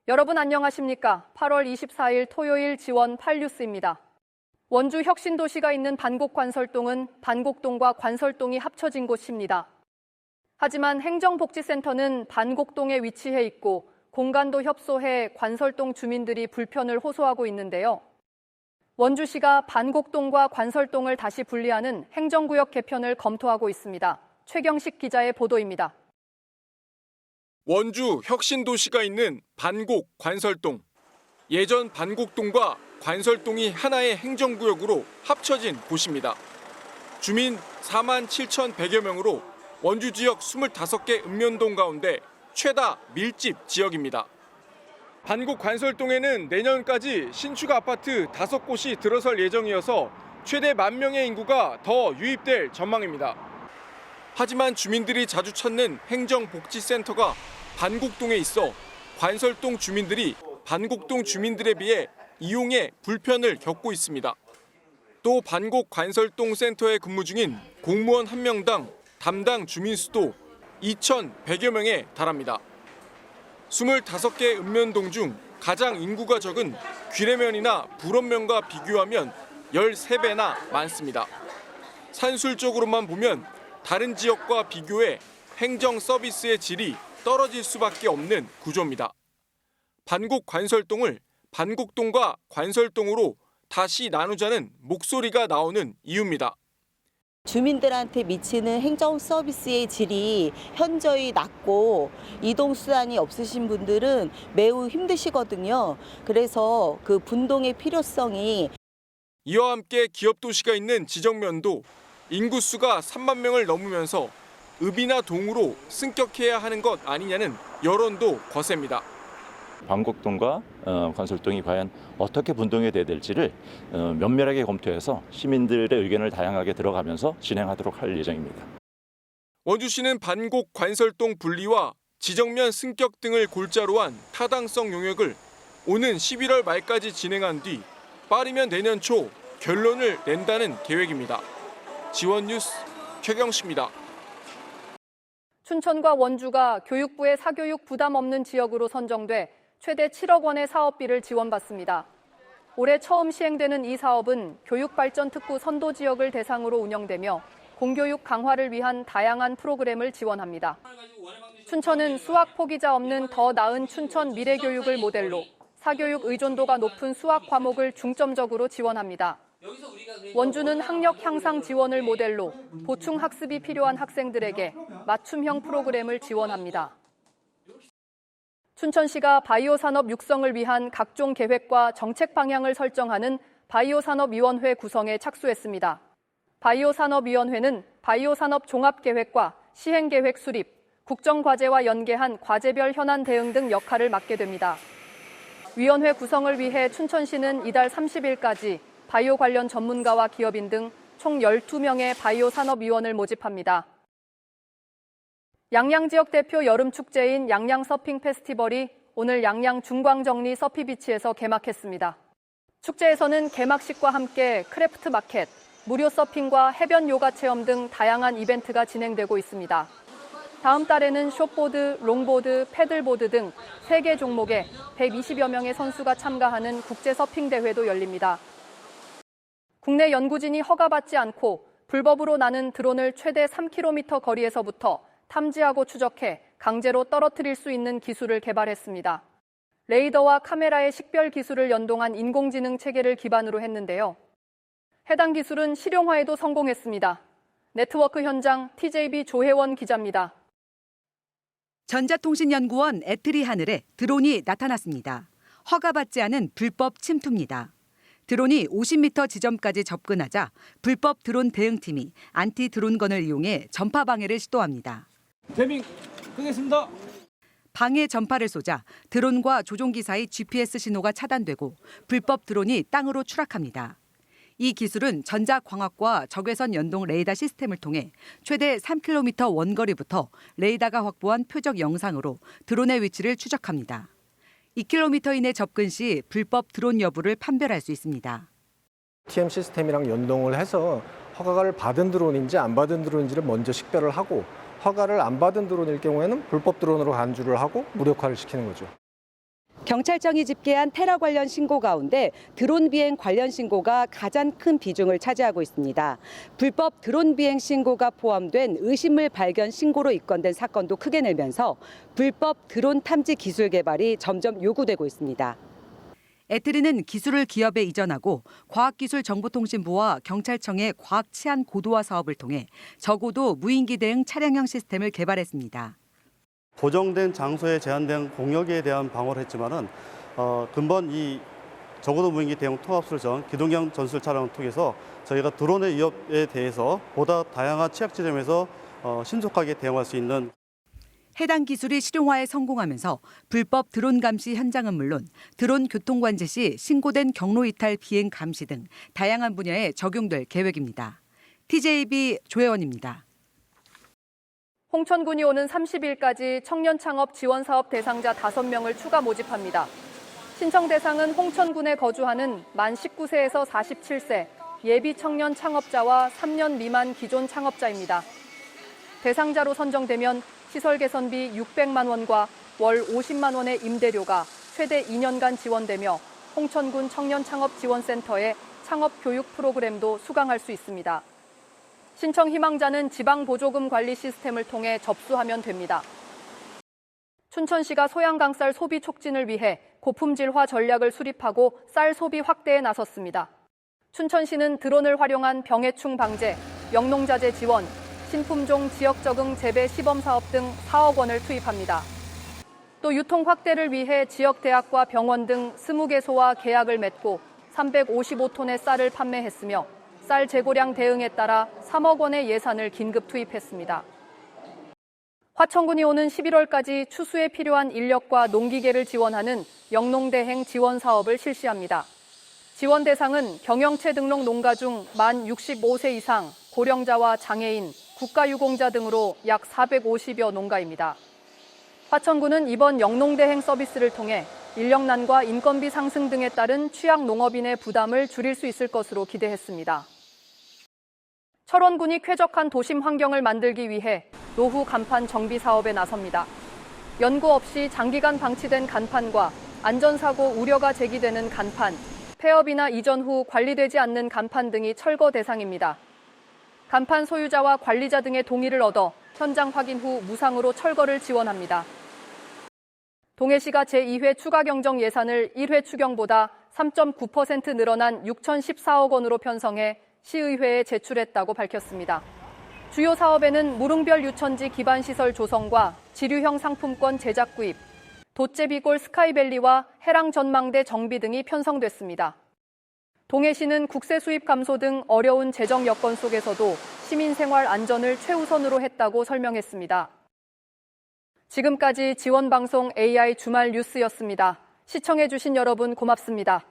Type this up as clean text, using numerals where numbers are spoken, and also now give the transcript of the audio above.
여러분 안녕하십니까? 8월 24일 토요일 지원 8뉴스입니다. 원주 혁신도시가 있는 반곡관설동은 반곡동과 관설동이 합쳐진 곳입니다. 하지만 행정복지센터는 반곡동에 위치해 있고 공간도 협소해 관설동 주민들이 불편을 호소하고 있는데요. 원주시가 반곡동과 관설동을 다시 분리하는 행정구역 개편을 검토하고 있습니다. 최경식 기자의 보도입니다. 원주 혁신도시가 있는 반곡 관설동. 예전 반곡동과 관설동이 하나의 행정구역으로 합쳐진 곳입니다. 주민 47,100여 명으로 원주 지역 25개 읍면동 가운데 최다 밀집 지역입니다. 반곡 관설동에는 내년까지 신축 아파트 5곳이 들어설 예정이어서 최대 10,000명의 인구가 더 유입될 전망입니다. 하지만 주민들이 자주 찾는 행정복지센터가 반곡동에 있어 관설동 주민들이 반곡동 주민들에 비해 이용에 불편을 겪고 있습니다. 또 반곡 관설동 센터에 근무 중인 공무원 1명당 담당 주민 수도 2,100여 명에 달합니다. 25개 읍면동 중 가장 인구가 적은 귀래면이나 불원면과 비교하면 13배나 많습니다. 산술적으로만 보면 다른 지역과 비교해 행정 서비스의 질이 떨어질 수밖에 없는 구조입니다. 반곡 관설동을 반곡동과 관설동으로 다시 나누자는 목소리가 나오는 이유입니다. 주민들한테 미치는 행정 서비스의 질이 현저히 낮고 이동 수단이 없으신 분들은 매우 힘드시거든요. 그래서 그 분동의 필요성이 이와 함께 기업 도시가 있는 지정면도 인구수가 3만 명을 넘으면서 읍이나 동으로 승격해야 하는 것 아니냐는 여론도 거셉니다. 반곡동과 관설동이 과연 어떻게 분동이 돼야 될지를 면밀하게 검토해서 시민들의 의견을 다양하게 들어가면서 진행하도록 할 예정입니다. 원주시는 반곡 관설동 분리와 지정면 승격 등을 골자로 한 타당성 용역을 오는 11월 말까지 진행한 뒤 빠르면 내년 초 결론을 낸다는 계획입니다. 지원뉴스 최경식입니다. 춘천과 원주가 교육부의 사교육 부담 없는 지역으로 선정돼 최대 7억 원의 사업비를 지원받습니다. 올해 처음 시행되는 이 사업은 교육발전특구 선도 지역을 대상으로 운영되며 공교육 강화를 위한 다양한 프로그램을 지원합니다. 춘천은 수학 포기자 없는 더 나은 춘천 미래교육을 모델로 사교육 의존도가 높은 수학 과목을 중점적으로 지원합니다. 원주는 학력 향상 지원을 모델로 보충 학습이 필요한 학생들에게 맞춤형 프로그램을 지원합니다. 춘천시가 바이오 산업 육성을 위한 각종 계획과 정책 방향을 설정하는 바이오 산업위원회 구성에 착수했습니다. 바이오 산업위원회는 바이오 산업 종합계획과 시행계획 수립, 국정과제와 연계한 과제별 현안 대응 등 역할을 맡게 됩니다. 위원회 구성을 위해 춘천시는 이달 30일까지 바이오 관련 전문가와 기업인 등 총 12명의 바이오 산업위원을 모집합니다. 양양 지역 대표 여름 축제인 양양 서핑 페스티벌이 오늘 양양 중광정리 서피비치에서 개막했습니다. 축제에서는 개막식과 함께 크래프트 마켓, 무료 서핑과 해변 요가 체험 등 다양한 이벤트가 진행되고 있습니다. 다음 달에는 숏보드, 롱보드, 패들보드 등 3개 종목에 120여 명의 선수가 참가하는 국제 서핑 대회도 열립니다. 국내 연구진이 허가받지 않고 불법으로 나는 드론을 최대 3km 거리에서부터 탐지하고 추적해 강제로 떨어뜨릴 수 있는 기술을 개발했습니다. 레이더와 카메라의 식별 기술을 연동한 인공지능 체계를 기반으로 했는데요. 해당 기술은 실용화에도 성공했습니다. 네트워크 현장 TJB 조혜원 기자입니다. 전자통신연구원 애트리 하늘에 드론이 나타났습니다. 허가받지 않은 불법 침투입니다. 드론이 50m 지점까지 접근하자 불법 드론 대응팀이 안티 드론건을 이용해 전파 방해를 시도합니다. 태밍 끄겠습니다. 방해 전파를 쏘자 드론과 조종기 사이 GPS 신호가 차단되고 불법 드론이 땅으로 추락합니다. 이 기술은 전자광학과 적외선 연동 레이더 시스템을 통해 최대 3km 원거리부터 레이더가 확보한 표적 영상으로 드론의 위치를 추적합니다. 2km 이내 접근 시 불법 드론 여부를 판별할 수 있습니다. TM 시스템이랑 연동을 해서 허가를 받은 드론인지 안 받은 드론인지를 먼저 식별을 하고 허가를 안 받은 드론일 경우에는 불법 드론으로 간주를 하고 무력화를 시키는 거죠. 경찰청이 집계한 테러 관련 신고 가운데 드론 비행 관련 신고가 가장 큰 비중을 차지하고 있습니다. 불법 드론 비행 신고가 포함된 의심물 발견 신고로 입건된 사건도 크게 늘면서 불법 드론 탐지 기술 개발이 점점 요구되고 있습니다. 에트리는 기술을 기업에 이전하고 과학기술정보통신부와 경찰청의 과학 치안 고도화 사업을 통해 저고도 무인기 대응 차량형 시스템을 개발했습니다. 고정된 장소에 제한된 공역에 대한 방어를 했지만은 근본 이 저고도 무인기 대응 통합술전 기동형 전술 차량을 통해서 저희가 드론의 위협에 대해서 보다 다양한 취약 지점에서 신속하게 대응할 수 있는 해당 기술이 실용화에 성공하면서 불법 드론 감시 현장은 물론 드론 교통관제 시 신고된 경로 이탈 비행 감시 등 다양한 분야에 적용될 계획입니다. TJB 조혜원입니다. 홍천군이 오는 30일까지 청년 창업 지원 사업 대상자 5명을 추가 모집합니다. 신청 대상은 홍천군에 거주하는 만 19세에서 47세 예비 청년 창업자와 3년 미만 기존 창업자입니다. 대상자로 선정되면 시설 개선비 600만 원과 월 50만 원의 임대료가 최대 2년간 지원되며 홍천군 청년창업지원센터의 창업교육 프로그램도 수강할 수 있습니다. 신청 희망자는 지방보조금 관리 시스템을 통해 접수하면 됩니다. 춘천시가 소양강쌀 소비 촉진을 위해 고품질화 전략을 수립하고 쌀 소비 확대에 나섰습니다. 춘천시는 드론을 활용한 병해충 방제, 영농자재 지원, 신품종 지역 적응 재배 시범 사업 등 4억 원을 투입합니다. 또 유통 확대를 위해 지역 대학과 병원 등 20개소와 계약을 맺고 355톤의 쌀을 판매했으며 쌀 재고량 대응에 따라 3억 원의 예산을 긴급 투입했습니다. 화천군이 오는 11월까지 추수에 필요한 인력과 농기계를 지원하는 영농대행 지원 사업을 실시합니다. 지원 대상은 경영체 등록 농가 중 만 65세 이상, 고령자와 장애인, 국가유공자 등으로 약 450여 농가입니다. 화천군은 이번 영농대행 서비스를 통해 인력난과 인건비 상승 등에 따른 취약 농업인의 부담을 줄일 수 있을 것으로 기대했습니다. 철원군이 쾌적한 도심 환경을 만들기 위해 노후 간판 정비 사업에 나섭니다. 연구 없이 장기간 방치된 간판과 안전사고 우려가 제기되는 간판, 폐업이나 이전 후 관리되지 않는 간판 등이 철거 대상입니다. 간판 소유자와 관리자 등의 동의를 얻어 현장 확인 후 무상으로 철거를 지원합니다. 동해시가 제2회 추가 경정 예산을 1회 추경보다 3.9% 늘어난 6,014억 원으로 편성해 시의회에 제출했다고 밝혔습니다. 주요 사업에는 무릉별 유천지 기반시설 조성과 지류형 상품권 제작 구입, 돛제비골 스카이밸리와 해랑 전망대 정비 등이 편성됐습니다. 동해시는 국세 수입 감소 등 어려운 재정 여건 속에서도 시민 생활 안전을 최우선으로 했다고 설명했습니다. 지금까지 지원방송 AI 주말 뉴스였습니다. 시청해주신 여러분 고맙습니다.